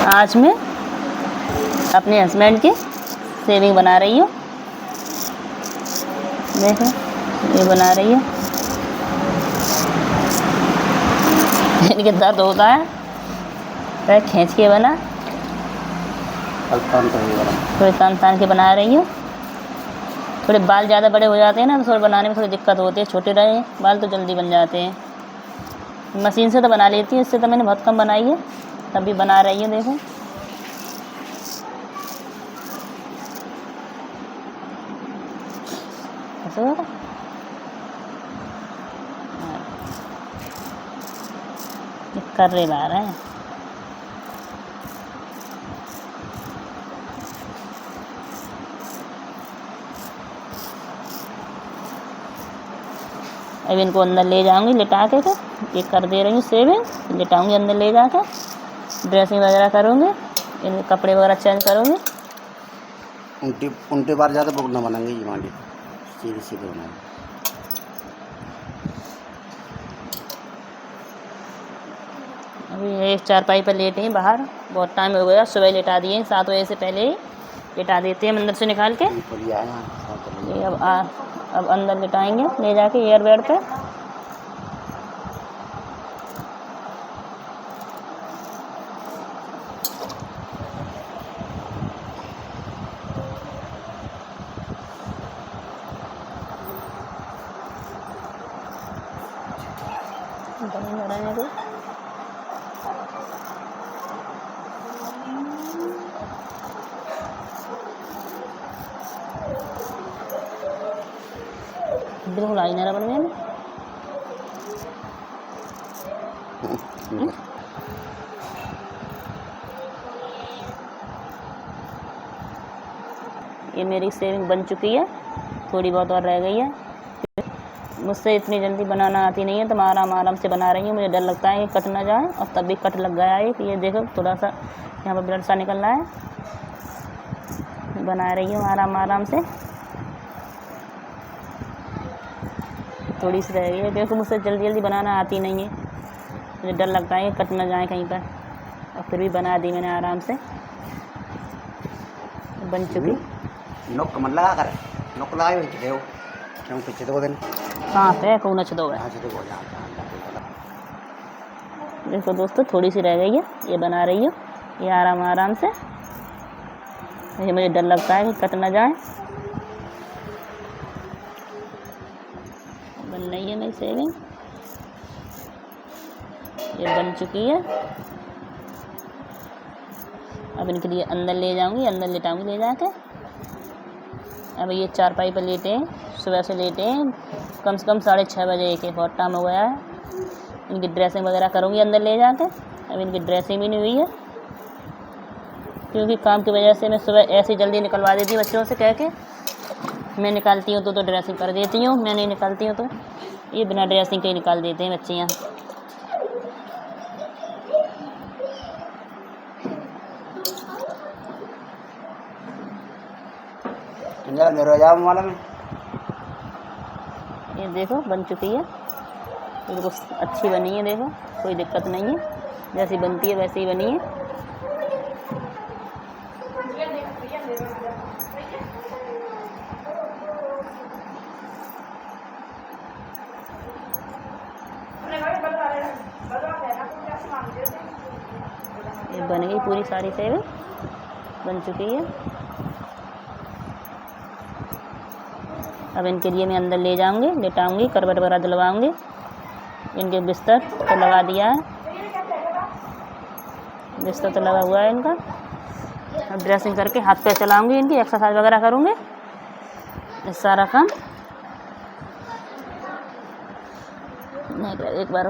आज मैं अपने हस्बैंड की सेविंग बना रही हूँ। देखो ये बना रही हूँ। इनके दर्द होता है पैर खींच के बना, थोड़े तान के बना रही हूँ। थोड़े बाल ज़्यादा बड़े हो जाते हैं ना, तो थोड़े बनाने में थोड़ी दिक्कत होती है। छोटे रहे बाल तो जल्दी बन जाते हैं। मशीन से तो बना लेती हूँ, इससे तो मैंने बहुत कम बनाई है, तब भी बना रही हूँ। देखो ऐसा होगा। कर रहे बाहर हैं। अब इनको अंदर ले जाऊंगी लिटा के, ये कर दे रही हूँ सेविंग, लिटाऊंगी अंदर ले जाके, ड्रेसिंग वगैरह करूँगी, इनके कपड़े वगैरह चेंज करूँगी। उल्टे बार ज़्यादा बुक ना बनाएंगे, ये मांगे सीधे सीधे बनाएंगे। अभी एक चारपाई पर लेटे हैं बाहर, बहुत टाइम हो गया। सुबह लेटा दिए 7 बजे से पहले ही लेटा देते हैं अंदर से निकाल के। ये अब अंदर लिटाएंगे ले जाके एयर बेड पे। बिल्कुल आई ना बन गया। ये मेरी सेविंग बन चुकी है, थोड़ी बहुत और रह गई है। मुझसे इतनी जल्दी बनाना आती नहीं है, तो मैं आराम से बना रही हूँ। मुझे डर लगता है कि कट ना जाए, और तब भी कट लग गया है कि ये देखो थोड़ा सा यहाँ पर ब्लड सा निकल रहा है। बना रही हूँ आराम से। थोड़ी सी रह गई है। देखो मुझसे जल्दी बनाना आती नहीं है, मुझे डर लगता है कि कट ना जाए कहीं पर, और फिर भी बना दी मैंने आराम से। बन चुकी। नोक मन लगा कर, नोक लगाए हुए थे क्यों पीछे दो दिन कहाँ पे कौन अच्छा दो है। देखो दोस्तों थोड़ी सी रह गई है, ये बना रही हूँ ये आराम से। ये मुझे डर लगता है कि कट ना जाए। बन रही है मेरी सेविंग, ये बन चुकी है। अब इनके लिए अंदर ले जाऊंगी, अंदर लेटाऊंगी ले जाके। अब ये चारपाई पर लेटे हैं, सुबह से लेटे हैं, कम से कम 6:30 बजे के, बहुत टाइम हो गया है। इनकी ड्रेसिंग वगैरह करूँगी अंदर ले जाके। अब इनकी ड्रेसिंग भी नहीं हुई है, क्योंकि काम की वजह से मैं सुबह ऐसे जल्दी निकलवा देती हूँ बच्चों से कह के। मैं निकालती हूँ तो ड्रेसिंग कर देती हूँ, मैं नहीं निकालती हूँ तो ये बिना ड्रेसिंग के ही निकाल देते हैं बच्चे यहाँ। ये देखो बन चुकी है, बिल्कुल अच्छी बनी है। देखो कोई दिक्कत नहीं है, जैसी बनती है वैसे ही बनी है। ये बन गई पूरी सारी सेविंग बन चुकी है। अब इनके लिए मैं अंदर ले जाऊंगी, लेटाऊंगी, करवट वगैरह दिलवाऊंगी। इनके बिस्तर तो लगा दिया है, बिस्तर तो लगा हुआ है इनका। अब ड्रेसिंग करके हाथ पे चलाऊंगी, इनकी एक्सरसाइज वगैरह करूंगी। ये सारा काम एक बार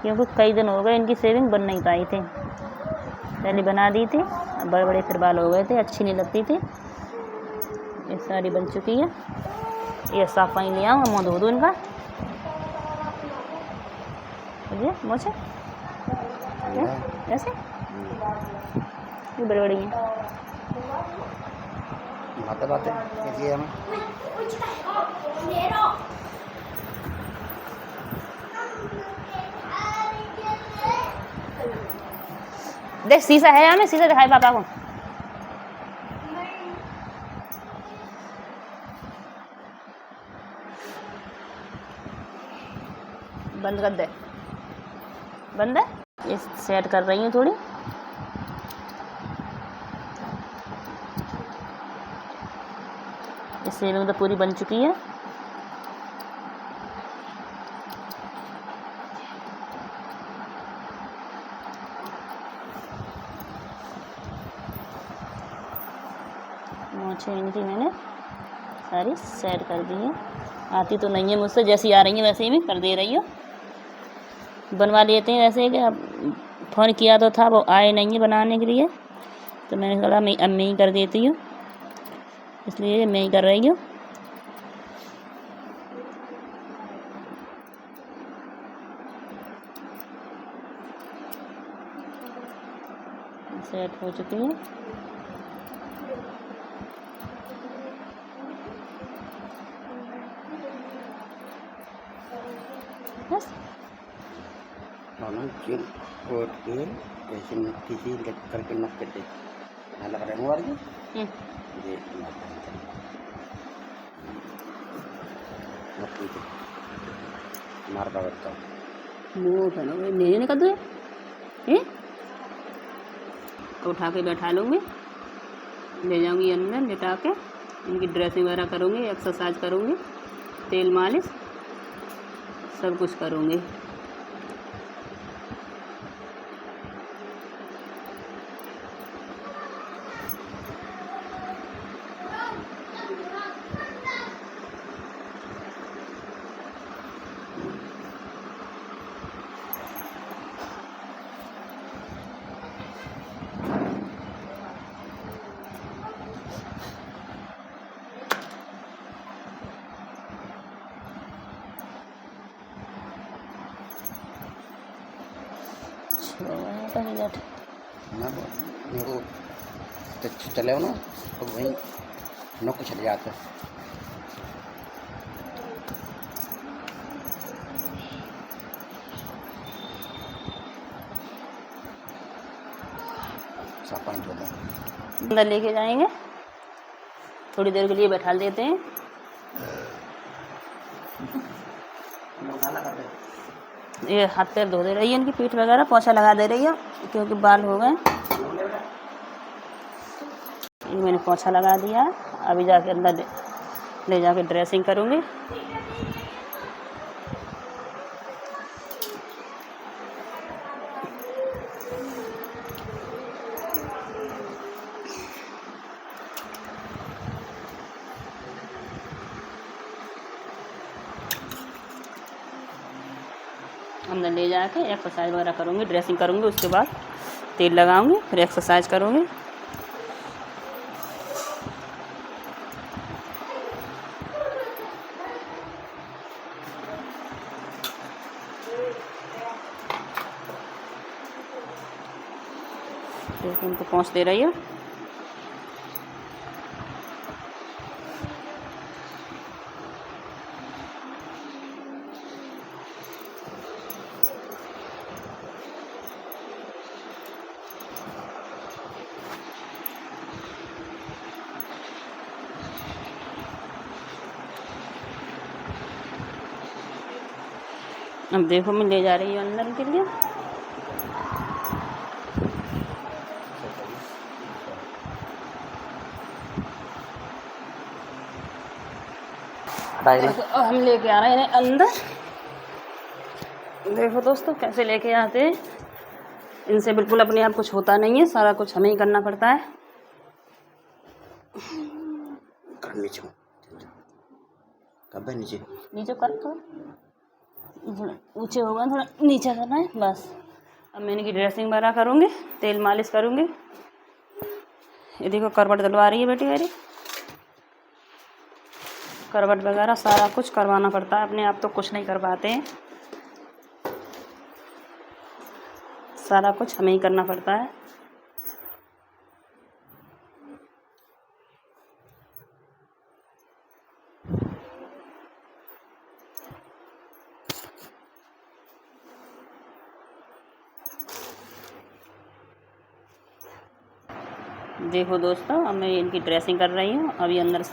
क्योंकि कई दिन हो गए इनकी सेविंग बन नहीं पाई थी। पहले बना दी थी, बड़े बड़े फिर बाल हो गए थे, अच्छी नहीं लगती थी। ये सारी बन चुकी है। ये साफ पानी ले आऊँगा, मुँह धो दूँ इनका। मोचे ऐसे ये बड़ी बड़ी हैं। बातें कैसी है हमें देख शीशा है यहाँ में, शीशा दिखाए पापा को। बंद कर दे, बंद है। ये सेट कर रही हूँ थोड़ी। इस सेविंग तो पूरी बन चुकी है। मोछें इनकी मैंने सारी सेट कर दी है। आती तो नहीं है मुझसे, जैसी आ रही है वैसे ही मैं कर दे रही हूँ। बनवा लेते हैं वैसे कि अब फ़ोन किया तो था, वो आए नहीं है बनाने के लिए, तो मैंने कहा अब मैं ही कर देती हूँ, इसलिए मैं ही कर रही हूँ। सेट हो चुकी है। बस दोनों चीज कोट के ऐसे मिट्टी सी लग करके नक के दे ना लग रहे मोबाइल ये नक्की के मार पावता वो बनो मेरे ने कर दो ये उठा के बैठा लूँगी, ले जाऊँगी अंदर लिटा के, इनकी ड्रेसिंग वगैरह करूँगी, एक्सरसाइज करूँगी, तेल मालिश सब कुछ करूँगी। ना मेरे को तो चले हो ना तो वहीं नौक चले जाते अंदर लेके जाएंगे, थोड़ी देर के लिए बैठा देते हैं। ये हाथ पैर धो दे रही है, इनकी पीठ वगैरह पोछा लगा दे रही है क्योंकि बाल हो गए। ये मैंने पोछा लगा दिया। अभी जाके अंदर ले जाके ड्रेसिंग करूँगी। अंदर ले जाके एक्सरसाइज वगैरह करूँगी, ड्रेसिंग करूँगी, उसके बाद तेल लगाऊँगी, फिर एक्सरसाइज करूँगी। देखो उनको पहुँच दे रही है। अब देखो मैं ले जा रही हूँ अंदर के लिए। हम लेके आ रहे हैं अंदर। देखो दोस्तों कैसे लेके आते हैं। इनसे बिल्कुल अपने आप कुछ होता नहीं है, सारा कुछ हमें ही करना पड़ता है। नीचे कब नीचे नीचे कर, थोड़ा ऊंचे होगा, थोड़ा नीचे करना है बस। अब मैं इनकी ड्रेसिंग वगैरह करूँगी, तेल मालिश करूँगी। ये देखो करवट डलवा रही है बेटी मेरी। करवट वगैरह सारा कुछ करवाना पड़ता है, अपने आप तो कुछ नहीं कर पाते हैं, सारा कुछ हमें ही करना पड़ता है। देखो दोस्तों, अब मैं इनकी ड्रेसिंग कर रही हूँ। अभी अंदर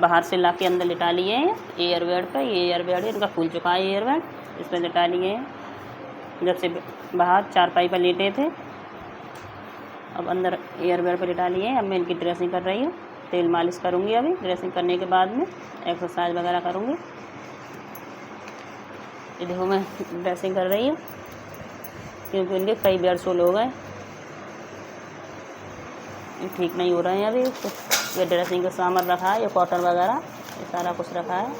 बाहर से ला के अंदर लिटा लिए हैं एयरबेड पर। ये एयरबेड है, इनका खुल चुका है एयरबेड, इस पर लिटा लिए हैं। जब से बाहर चारपाई पर लेटे थे, अब अंदर एयरबेड पर लिटा लिए हैं। अब मैं इनकी ड्रेसिंग कर रही हूँ, तेल मालिश करूँगी। अभी ड्रेसिंग करने के बाद में एक्सरसाइज वगैरह करूँगी। ये देखो मैं ड्रेसिंग कर रही हूँ, क्योंकि इनके कई बेड सोल हो गए, ठीक नहीं हो रहे हैं अभी। तो ये ड्रेसिंग का सामान रखा है, ये कॉटन वगैरह ये सारा कुछ रखा है।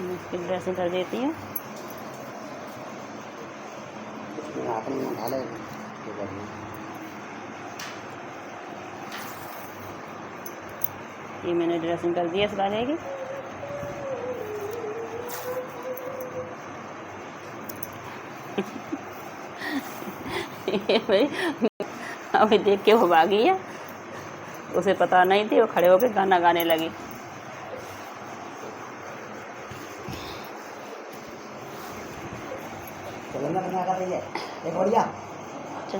इसकी ड्रेसिंग कर देती हूँ। ये मैंने ड्रेसिंग कर दी है इस वाले की। ये भाई अभी देख के वो भागी है, उसे पता नहीं थी, वो खड़े होकर गाना गाने लगी। अच्छा,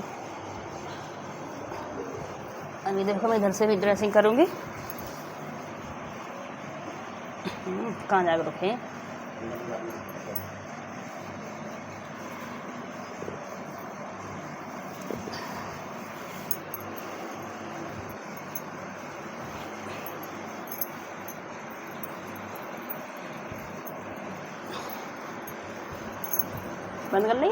अभी देखो मैं इधर से भी ड्रेसिंग करूँगी। कहाँ जाकर रखे बंद कर ली।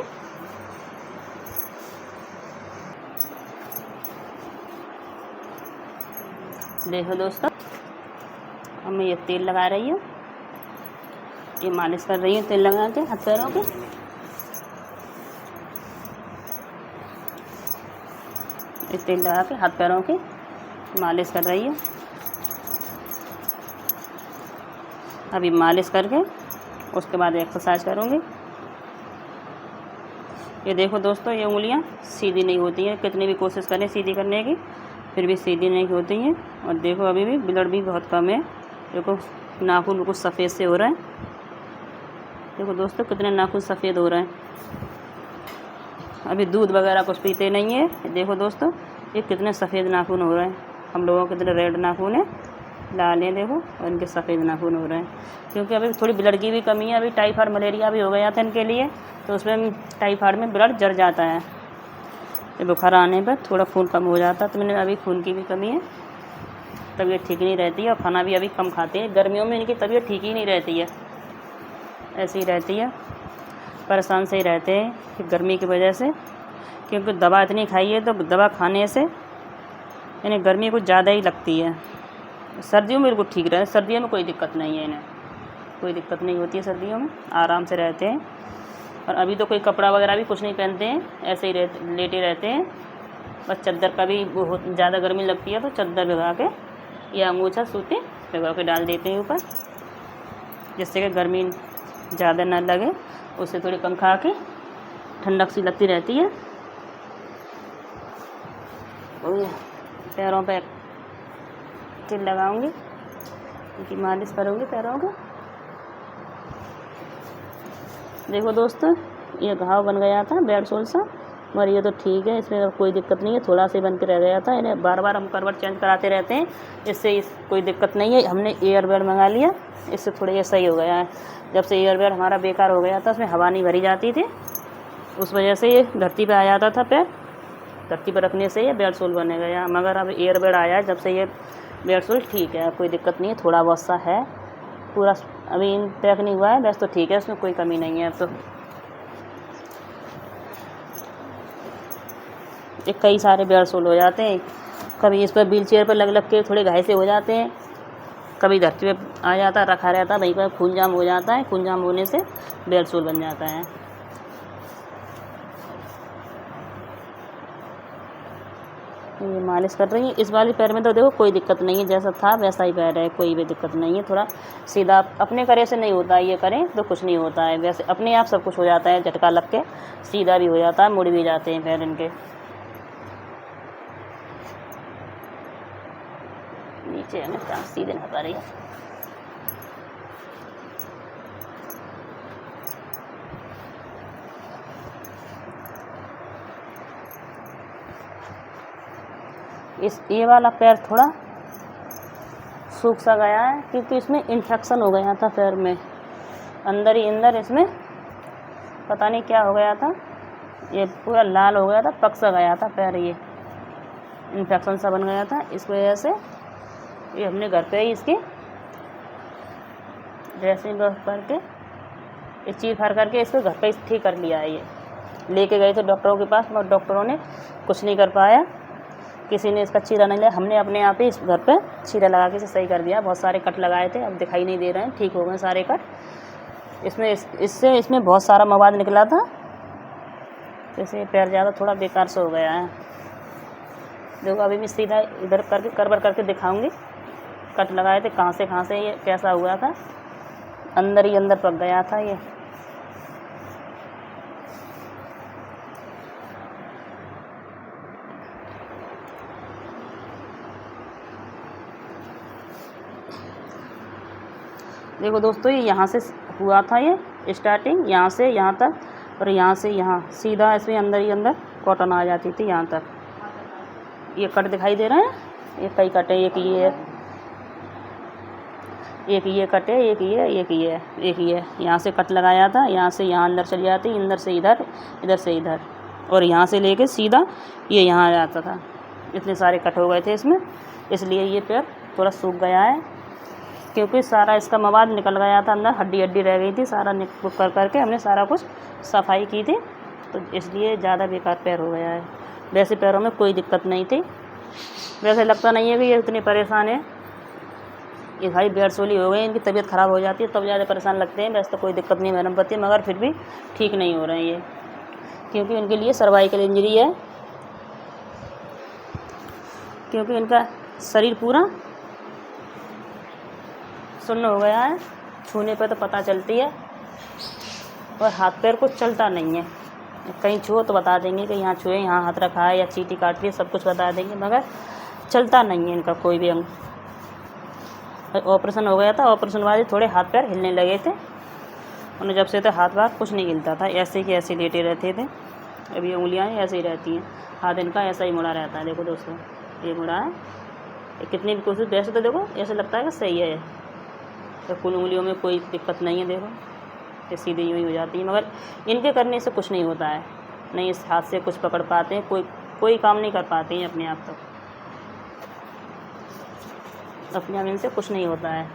देखो दोस्तों, अब मैं ये तेल लगा रही हूँ, ये मालिश कर रही हूँ तेल लगा के हाथ पैरों के। ये तेल लगा के हाथ पैरों की मालिश कर रही हूँ। अभी मालिश करके उसके बाद एक्सरसाइज करूँगी। ये देखो दोस्तों, ये उंगलियां सीधी नहीं होती हैं, कितनी भी कोशिश करें सीधी करने की, फिर भी सीधी नहीं होती हैं। और देखो अभी भी ब्लड भी बहुत कम है। देखो नाखून बिल्कुल सफ़ेद से हो रहा है। देखो दोस्तों, कितने नाखून सफ़ेद हो रहे हैं। अभी दूध वगैरह कुछ पीते नहीं है। देखो दोस्तों, ये कितने सफ़ेद नाखून हो रहे हैं। हम लोगों के कितने रेड नाखून है, लाल है देखो, और इनके सफ़ेद नाखून हो रहे हैं, क्योंकि अभी थोड़ी ब्लड की भी कमी है। अभी टाइफाइड मलेरिया भी हो गया था इनके लिए, तो उसमें टाइफाइड में ब्लड जर जाता है। ये बुखार आने पर थोड़ा खून कम हो जाता है। तो मैंने अभी खून की भी कमी है, तबीयत ठीक नहीं रहती है, और खाना भी अभी कम खाते हैं। गर्मियों में इनकी तबीयत ठीक ही नहीं रहती है, ऐसी ही रहती है, परेशान से ही रहते हैं कि गर्मी की वजह से, क्योंकि दवा इतनी खाई है, तो दवा खाने से इन्हें गर्मी कुछ ज़्यादा ही लगती है। सर्दियों में बिल्कुल ठीक रहे, सर्दियों में कोई दिक्कत नहीं है, इन्हें कोई दिक्कत नहीं होती है, सर्दियों में आराम से रहते हैं। और अभी तो कोई कपड़ा वगैरह भी कुछ नहीं पहनते हैं, ऐसे ही लेटे रहते हैं। बस चादर का भी बहुत ज़्यादा गर्मी लगती है, तो चादर भिगा के या अंगूछा सूती भिगा के डाल देते हैं ऊपर, जिससे कि गर्मी ज़्यादा ना लगे। उससे थोड़ी पंखा के ठंडक सी लगती रहती है। पैरों पे तेल लगाऊंगी, उनकी मालिश करूँगी पैरों को। देखो दोस्तों, ये घाव बन गया था बेड सोल सा, मगर ये तो ठीक है, इसमें कोई दिक्कत नहीं है। थोड़ा से बन के रह गया था, इन्हें बार बार हम करवट चेंज कराते रहते हैं, इससे कोई दिक्कत नहीं है। हमने एयरबेड मंगा लिया, इससे थोड़ा ये सही हो गया है। जब से एयरबेड हमारा बेकार हो गया था, उसमें हवा नहीं भरी जाती थी, उस वजह से ये धरती पर आ जाता था पैर, धरती पर रखने से ये बेड सोल बने गया। मगर अब एयरबेड आया है, जब से ये बेड सोल ठीक है, कोई दिक्कत नहीं है। थोड़ा बहुत सा है, पूरा अभी पैक नहीं हुआ है, बस तो ठीक है, उसमें कोई कमी नहीं है। अब तो ये कई सारे बेड सोल हो जाते हैं, कभी इस पर व्हील चेयर पर लग के थोड़े घाय से हो जाते हैं, कभी धरती पे आ जाता रखा रहता, वहीं पर खून जाम हो जाता है। खून जाम होने से बेड सोल बन जाता है। ये मालिश कर रही है। इस वाले पैर में तो देखो कोई दिक्कत नहीं है, जैसा था वैसा ही पैर है, कोई भी दिक्कत नहीं है। थोड़ा सीधा अपने करे से नहीं होता है, ये करें तो कुछ नहीं होता है, वैसे अपने आप सब कुछ हो जाता है। झटका लग के सीधा भी हो जाता है, मुड़ भी जाते हैं पैर इनके। नीचे है ना, सीधे ना पा रही है। ये वाला पैर थोड़ा सूख सा गया है क्योंकि इसमें इन्फेक्शन हो गया था पैर में, अंदर ही अंदर इसमें पता नहीं क्या हो गया था, ये पूरा लाल हो गया था, पक सा गया था पैर, ये इन्फेक्शन सा बन गया था। इस वजह से ये हमने घर पे ही इसकी ड्रेसिंग करके ये चीर फाड़ करके इसको घर पे ही ठीक कर लिया है। ये लेके गए थे डॉक्टरों के पास मगर डॉक्टरों ने कुछ नहीं कर पाया, किसी ने इसका चीरा नहीं लिया, हमने अपने आप ही इस घर पे चीरा लगा के इसे सही कर दिया। बहुत सारे कट लगाए थे, अब दिखाई नहीं दे रहे हैं, ठीक हो गए सारे कट। इसमें बहुत सारा मवाद निकला था, जैसे पैर ज़्यादा थोड़ा बेकार से हो गया है। देखो अभी मैं सीधा इधर करके करबर करके दिखाऊंगी, कट लगाए थे कहाँ से ये कैसा हुआ था, अंदर ही अंदर पक गया था ये। देखो दोस्तों, ये यहाँ से हुआ था, ये स्टार्टिंग यहाँ से यहाँ तक, और यहाँ से यहाँ सीधा इसमें अंदर ही अंदर कॉटन आ जाती थी यहाँ तक। ये कट दिखाई दे रहे हैं, ये कई कट है, एक ये कट है, एक ये यहाँ से कट लगाया था, यहाँ से यहाँ अंदर चली जाती, अंदर से इधर, इधर से इधर, और यहाँ से लेके सीधा ये यहाँ आ जाता था। इतने सारे कट हो गए थे इसमें, इसलिए ये पैर थोड़ा सूख गया है क्योंकि सारा इसका मवाद निकल गया था, अंदर हड्डी रह गई थी, सारा कर करके हमने सारा कुछ सफाई की थी, तो इसलिए ज़्यादा बेकार पैर हो गया है। वैसे पैरों में कोई दिक्कत नहीं थी, वैसे लगता नहीं है कि ये इतने परेशान है। ये भाई बेडसोली हो गई, इनकी तबीयत ख़राब हो जाती है तब ज़्यादा परेशान लगते हैं। वैसे तो कोई दिक्कत नहीं मैडम पति, मगर फिर भी ठीक नहीं हो रहे हैं ये, क्योंकि उनके लिए सर्वाइकल इंजरी है, क्योंकि इनका शरीर पूरा सुन्न हो गया है, छूने पर तो पता चलती है, और हाथ पैर कुछ चलता नहीं है। कहीं छुओ तो बता देंगे कि यहाँ छुए, यहाँ हाथ रखा है या चींटी काट रही है, सब कुछ बता देंगे, मगर चलता नहीं है इनका कोई भी अंग। ऑपरेशन हो गया था, ऑपरेशन बाद थोड़े हाथ पैर हिलने लगे थे, उन्हें जब से तो हाथ पैर कुछ नहीं हिलता था, ऐसे कि ऐसे लेटे रहते थे। अभी उंगलियाँ ऐसे ही रहती हैं, हाथ इनका ऐसा ही मुड़ा रहता है। देखो दोस्तों, ये मुड़ा है, कितनी भी कोशिश, वैसे तो देखो ऐसा लगता है कि सही है, तो कुल उंगलियों में कोई दिक्कत नहीं है। देखो ये सीधी यूँ ही हो जाती है, मगर इनके करने से कुछ नहीं होता है, नहीं इस हाथ से कुछ पकड़ पाते हैं, कोई काम नहीं कर पाते हैं अपने आप, तो अपने आप इनसे कुछ नहीं होता है,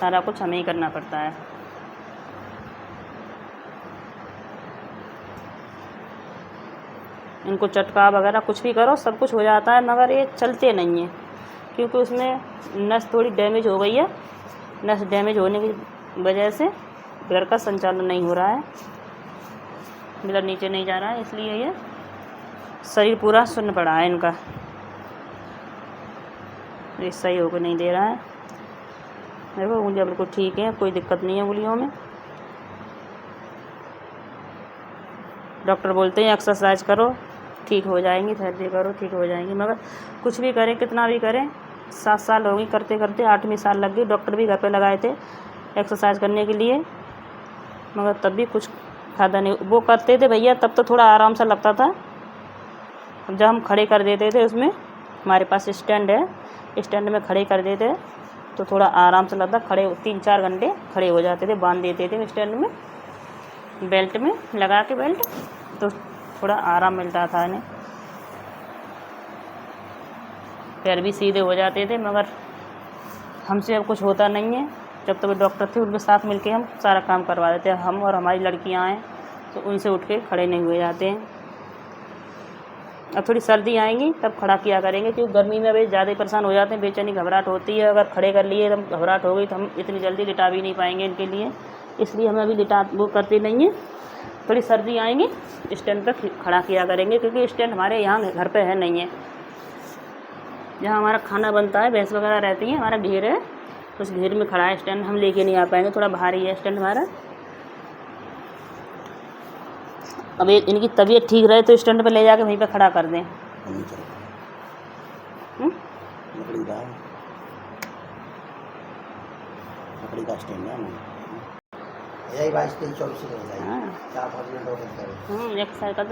सारा कुछ हमें ही करना पड़ता है। इनको चटका वगैरह कुछ भी करो सब कुछ हो जाता है, मगर ये चलते नहीं हैं क्योंकि उसमें नस थोड़ी डैमेज हो गई है। नस डैमेज होने की वजह से ब्लड का संचालन नहीं हो रहा है, ब्लड नीचे नहीं जा रहा है, इसलिए ये शरीर पूरा सुन्न पड़ा है इनका, ये सही होकर नहीं दे रहा है। देखो उंगलियाँ बिल्कुल ठीक है, कोई दिक्कत नहीं है उंगलियों में। डॉक्टर बोलते हैं एक्सरसाइज करो ठीक हो जाएंगी, थेरेपी करो ठीक हो जाएंगी, मगर कुछ भी करें, कितना भी करें, 7 साल हो गई करते करते, 8वीं साल लग गई। डॉक्टर भी घर पे लगाए थे एक्सरसाइज करने के लिए, मगर तब भी कुछ फ़ायदा नहीं। वो करते थे भैया तब तो थोड़ा आराम सा लगता था, जब हम खड़े कर देते थे, उसमें हमारे पास स्टैंड है, स्टैंड में खड़े कर देते तो थोड़ा आराम से लगता, खड़े 3-4 घंटे खड़े हो जाते थे, बांध देते थे स्टैंड में, बेल्ट में लगा के बेल्ट, तो थोड़ा आराम मिलता था इन्हें, पैर भी सीधे हो जाते थे। मगर हमसे अब कुछ होता नहीं है, जब तक डॉक्टर थे उनके साथ मिलके हम सारा काम करवा देते हैं। हम और हमारी लड़कियां हैं तो उनसे उठ के खड़े नहीं हुए जाते हैं। अब थोड़ी सर्दी आएंगी तब खड़ा किया करेंगे, क्योंकि गर्मी में अभी ज़्यादा ही परेशान हो जाते हैं, बेचैनी घबराहट होती है। अगर खड़े कर लिए तो घबराहट हो गई तो हम इतनी जल्दी लिटा भी नहीं पाएंगे इनके लिए, इसलिए हमें अभी वो करते नहीं है। थोड़ी सर्दी आएंगी स्टैंड पर खड़ा किया करेंगे, क्योंकि स्टैंड हमारे यहाँ घर पे है नहीं है। जहाँ हमारा खाना बनता है, भैंस वगैरह रहती है, हमारा घेर है, उस घेर में खड़ा है स्टैंड, हम लेके नहीं आ पाएंगे, थोड़ा भारी है स्टैंड हमारा। अब इनकी तबीयत ठीक रहे तो स्टैंड पे ले जाके वहीं पे खड़ा कर दें। लकड़ी का स्टैंड है, यही 22-23-24 एक्सरसाइज कर दो।